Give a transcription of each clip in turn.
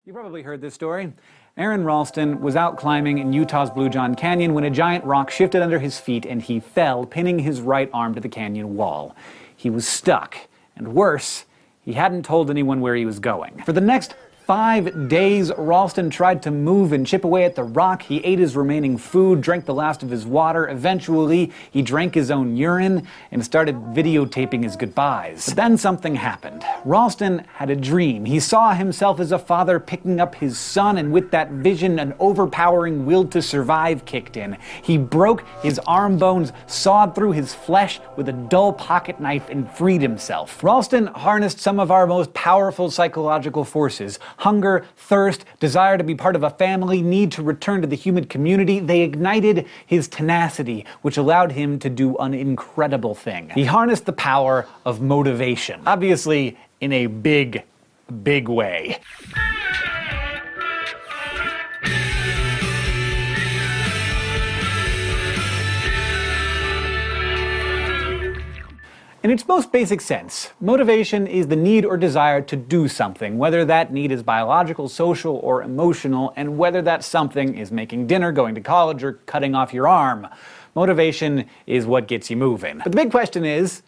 You probably heard this story. Aron Ralston was out climbing in Utah's Blue John Canyon when a giant rock shifted under his feet and he fell, pinning his right arm to the canyon wall. He was stuck, and worse, he hadn't told anyone where he was going. For the next 5 days, Ralston tried to move and chip away at the rock. He ate his remaining food, drank the last of his water. Eventually, he drank his own urine and started videotaping his goodbyes. But then something happened. Ralston had a dream. He saw himself as a father picking up his son, and with that vision, an overpowering will to survive kicked in. He broke his arm bones, sawed through his flesh with a dull pocket knife, and freed himself. Ralston harnessed some of our most powerful psychological forces: hunger, thirst, desire to be part of a family, need to return to the human community. They ignited his tenacity, which allowed him to do an incredible thing. He harnessed the power of motivation, obviously in a big, big way. In its most basic sense, motivation is the need or desire to do something, whether that need is biological, social, or emotional, and whether that something is making dinner, going to college, or cutting off your arm. Motivation is what gets you moving. But the big question is,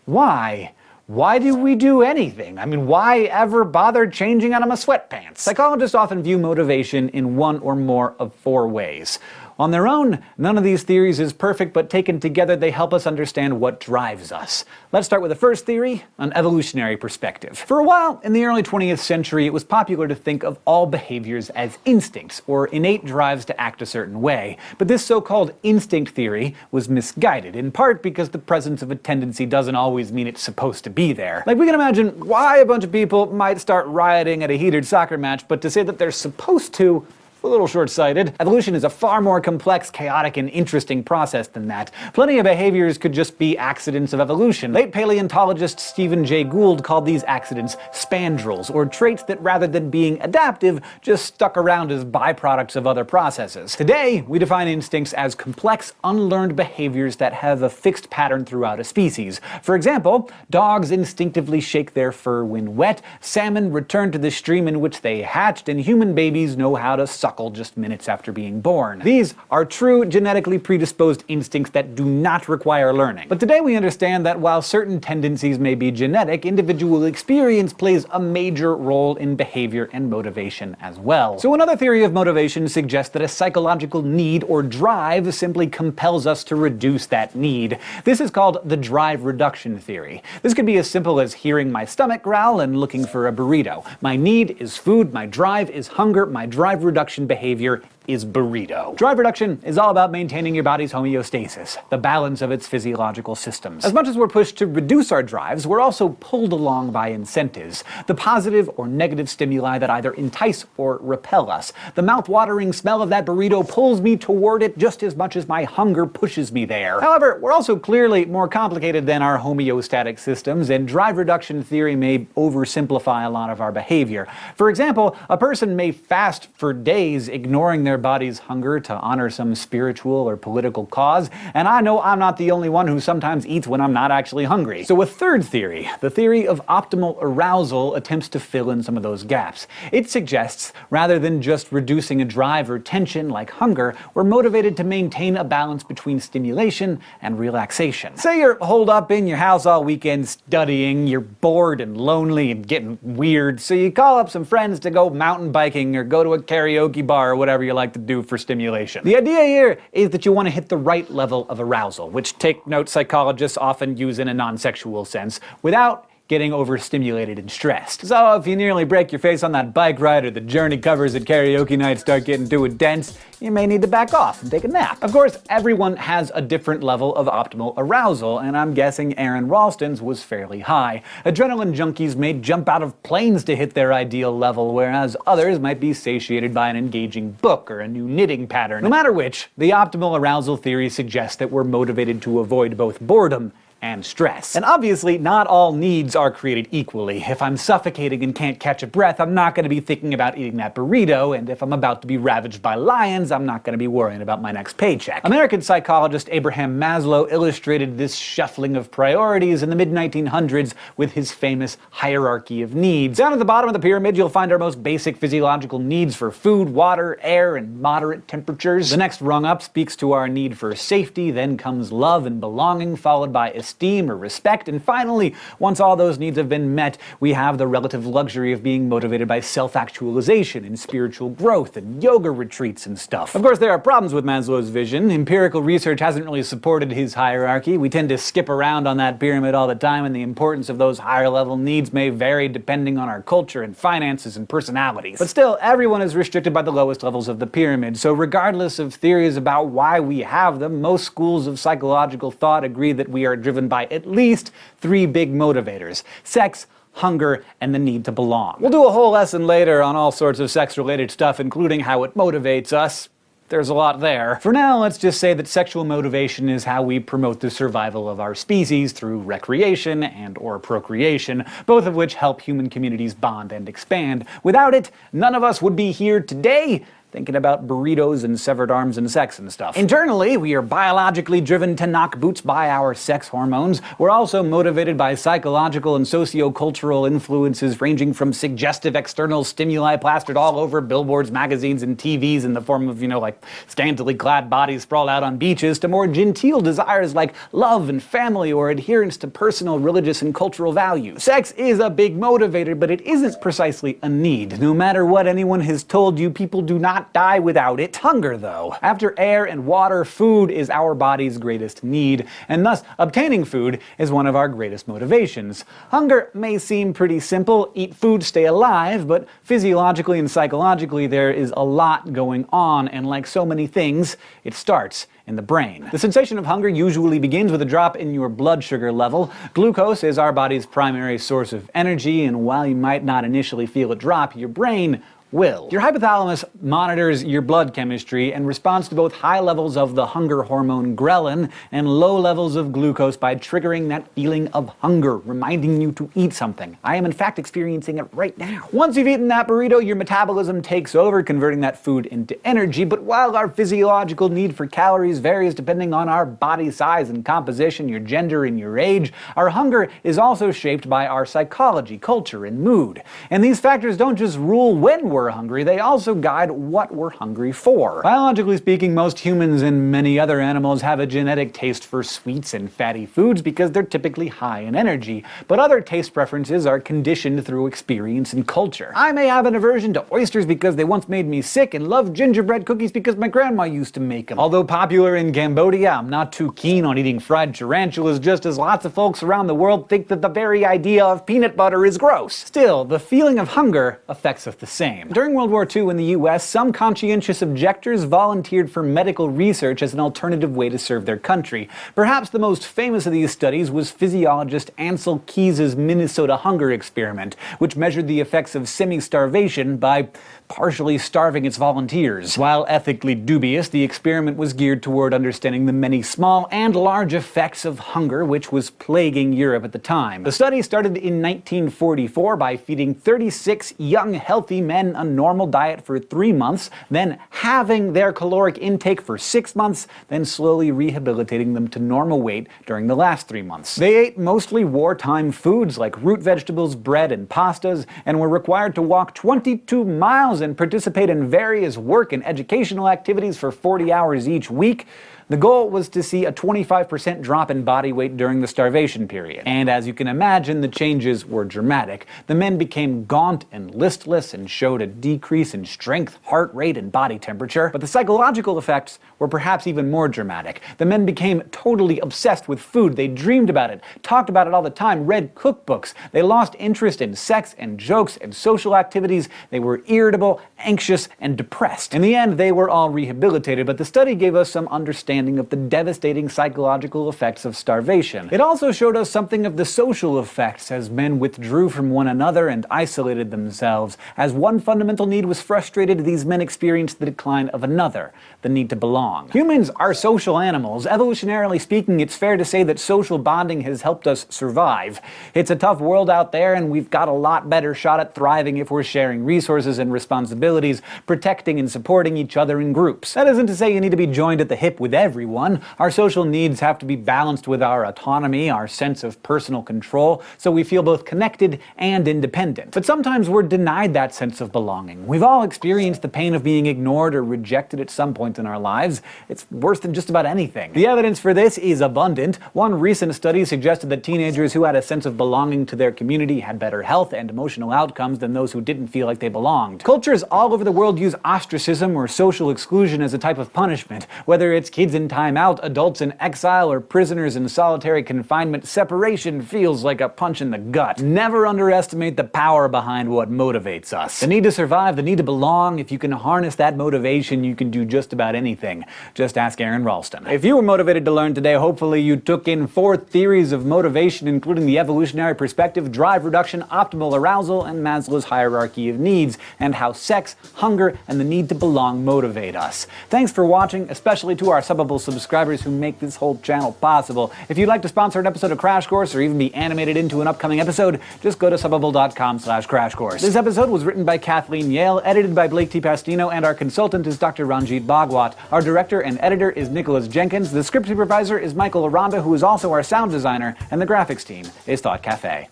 why? Why do we do anything? I mean, why ever bother changing out of my sweatpants? Psychologists often view motivation in one or more of 4 ways. On their own, none of these theories is perfect, but taken together they help us understand what drives us. Let's start with the first theory, an evolutionary perspective. For a while, in the early 20th century, it was popular to think of all behaviors as instincts, or innate drives to act a certain way. But this so-called instinct theory was misguided, in part because the presence of a tendency doesn't always mean it's supposed to be there. Like, we can imagine why a bunch of people might start rioting at a heated soccer match, but to say that they're supposed to, a little short-sighted. Evolution is a far more complex, chaotic, and interesting process than that. Plenty of behaviors could just be accidents of evolution. Late paleontologist Stephen Jay Gould called these accidents spandrels, or traits that rather than being adaptive, just stuck around as byproducts of other processes. Today, we define instincts as complex, unlearned behaviors that have a fixed pattern throughout a species. For example, dogs instinctively shake their fur when wet, salmon return to the stream in which they hatched, and human babies know how to suckle just minutes after being born. These are true genetically predisposed instincts that do not require learning. But today we understand that while certain tendencies may be genetic, individual experience plays a major role in behavior and motivation as well. So another theory of motivation suggests that a psychological need or drive simply compels us to reduce that need. This is called the drive reduction theory. This could be as simple as hearing my stomach growl and looking for a burrito. My need is food, my drive is hunger, my drive reduction behavior is burrito. Drive reduction is all about maintaining your body's homeostasis, the balance of its physiological systems. As much as we're pushed to reduce our drives, we're also pulled along by incentives, the positive or negative stimuli that either entice or repel us. The mouth-watering smell of that burrito pulls me toward it just as much as my hunger pushes me there. However, we're also clearly more complicated than our homeostatic systems, and drive reduction theory may oversimplify a lot of our behavior. For example, a person may fast for days, ignoring their body's hunger to honor some spiritual or political cause, and I know I'm not the only one who sometimes eats when I'm not actually hungry. So a third theory, the theory of optimal arousal, attempts to fill in some of those gaps. It suggests, rather than just reducing a drive or tension like hunger, we're motivated to maintain a balance between stimulation and relaxation. Say you're holed up in your house all weekend studying, you're bored and lonely and getting weird, so you call up some friends to go mountain biking or go to a karaoke bar or whatever you like to do for stimulation. The idea here is that you want to hit the right level of arousal, which, take note, psychologists often use in a non-sexual sense, without getting overstimulated and stressed. So if you nearly break your face on that bike ride or the journey covers at karaoke night start getting too dense, you may need to back off and take a nap. Of course, everyone has a different level of optimal arousal, and I'm guessing Aron Ralston's was fairly high. Adrenaline junkies may jump out of planes to hit their ideal level, whereas others might be satiated by an engaging book or a new knitting pattern. No matter which, the optimal arousal theory suggests that we're motivated to avoid both boredom and stress. And obviously, not all needs are created equally. If I'm suffocating and can't catch a breath, I'm not going to be thinking about eating that burrito, and if I'm about to be ravaged by lions, I'm not going to be worrying about my next paycheck. American psychologist Abraham Maslow illustrated this shuffling of priorities in the mid-1900s with his famous hierarchy of needs. Down at the bottom of the pyramid, you'll find our most basic physiological needs for food, water, air, and moderate temperatures. The next rung up speaks to our need for safety, then comes love and belonging, followed by esteem or respect, and finally, once all those needs have been met, we have the relative luxury of being motivated by self-actualization and spiritual growth and yoga retreats and stuff. Of course, there are problems with Maslow's vision. Empirical research hasn't really supported his hierarchy. We tend to skip around on that pyramid all the time, and the importance of those higher level needs may vary depending on our culture and finances and personalities. But still, everyone is restricted by the lowest levels of the pyramid, so regardless of theories about why we have them, most schools of psychological thought agree that we are driven by at least three big motivators: sex, hunger, and the need to belong. We'll do a whole lesson later on all sorts of sex-related stuff, including how it motivates us. There's a lot there. For now, let's just say that sexual motivation is how we promote the survival of our species through recreation and/or procreation, both of which help human communities bond and expand. Without it, none of us would be here today, thinking about burritos and severed arms and sex and stuff. Internally, we are biologically driven to knock boots by our sex hormones. We're also motivated by psychological and socio-cultural influences ranging from suggestive external stimuli plastered all over billboards, magazines, and TVs in the form of, like scantily clad bodies sprawled out on beaches, to more genteel desires like love and family or adherence to personal, religious, and cultural values. Sex is a big motivator, but it isn't precisely a need. No matter what anyone has told you, people do not die without it. Hunger, though. After air and water, food is our body's greatest need, and thus obtaining food is one of our greatest motivations. Hunger may seem pretty simple: eat food, stay alive, but physiologically and psychologically there is a lot going on, and like so many things, it starts in the brain. The sensation of hunger usually begins with a drop in your blood sugar level. Glucose is our body's primary source of energy, and while you might not initially feel a drop, your brain will. Your hypothalamus monitors your blood chemistry and responds to both high levels of the hunger hormone ghrelin and low levels of glucose by triggering that feeling of hunger, reminding you to eat something. I am in fact experiencing it right now. Once you've eaten that burrito, your metabolism takes over, converting that food into energy. But while our physiological need for calories varies depending on our body size and composition, your gender, and your age, our hunger is also shaped by our psychology, culture, and mood. And these factors don't just rule when we're hungry, they also guide what we're hungry for. Biologically speaking, most humans and many other animals have a genetic taste for sweets and fatty foods because they're typically high in energy, but other taste preferences are conditioned through experience and culture. I may have an aversion to oysters because they once made me sick, and love gingerbread cookies because my grandma used to make them. Although popular in Cambodia, I'm not too keen on eating fried tarantulas, just as lots of folks around the world think that the very idea of peanut butter is gross. Still, the feeling of hunger affects us the same. During World War II in the US, some conscientious objectors volunteered for medical research as an alternative way to serve their country. Perhaps the most famous of these studies was physiologist Ancel Keys's Minnesota hunger experiment, which measured the effects of semi-starvation by partially starving its volunteers. While ethically dubious, the experiment was geared toward understanding the many small and large effects of hunger which was plaguing Europe at the time. The study started in 1944 by feeding 36 young, healthy men a normal diet for 3 months, then halving their caloric intake for 6 months, then slowly rehabilitating them to normal weight during the last 3 months. They ate mostly wartime foods like root vegetables, bread, and pastas, and were required to walk 22 miles and participate in various work and educational activities for 40 hours each week. The goal was to see a 25% drop in body weight during the starvation period. And as you can imagine, the changes were dramatic. The men became gaunt and listless and showed a decrease in strength, heart rate, and body temperature. But the psychological effects were perhaps even more dramatic. The men became totally obsessed with food. They dreamed about it, talked about it all the time, read cookbooks. They lost interest in sex and jokes and social activities. They were irritable, anxious, and depressed. In the end, they were all rehabilitated, but the study gave us some understanding understanding of the devastating psychological effects of starvation. It also showed us something of the social effects as men withdrew from one another and isolated themselves. As one fundamental need was frustrated, these men experienced the decline of another, the need to belong. Humans are social animals. Evolutionarily speaking, it's fair to say that social bonding has helped us survive. It's a tough world out there, and we've got a lot better shot at thriving if we're sharing resources and responsibilities, protecting and supporting each other in groups. That isn't to say you need to be joined at the hip with everyone. Our social needs have to be balanced with our autonomy, our sense of personal control, so we feel both connected and independent. But sometimes we're denied that sense of belonging. We've all experienced the pain of being ignored or rejected at some point in our lives. It's worse than just about anything. The evidence for this is abundant. One recent study suggested that teenagers who had a sense of belonging to their community had better health and emotional outcomes than those who didn't feel like they belonged. Cultures all over the world use ostracism or social exclusion as a type of punishment. Whether it's kids in timeout, adults in exile, or prisoners in solitary confinement, separation feels like a punch in the gut. Never underestimate the power behind what motivates us. The need to survive, the need to belong. If you can harness that motivation, you can do just about anything. Just ask Aron Ralston. If you were motivated to learn today, hopefully you took in 4 theories of motivation, including the evolutionary perspective, drive reduction, optimal arousal, and Maslow's hierarchy of needs, and how sex, hunger, and the need to belong motivate us. Thanks for watching, especially to our Subbable subscribers who make this whole channel possible. If you'd like to sponsor an episode of Crash Course or even be animated into an upcoming episode, just go to subbable.com/crashcourse. This episode was written by Kathleen Yale, edited by Blake T. Pastino, and our consultant is Dr. Ranjit Bhagwat. Our director and editor is Nicholas Jenkins. The script supervisor is Michael Aranda, who is also our sound designer, and the graphics team is Thought Cafe.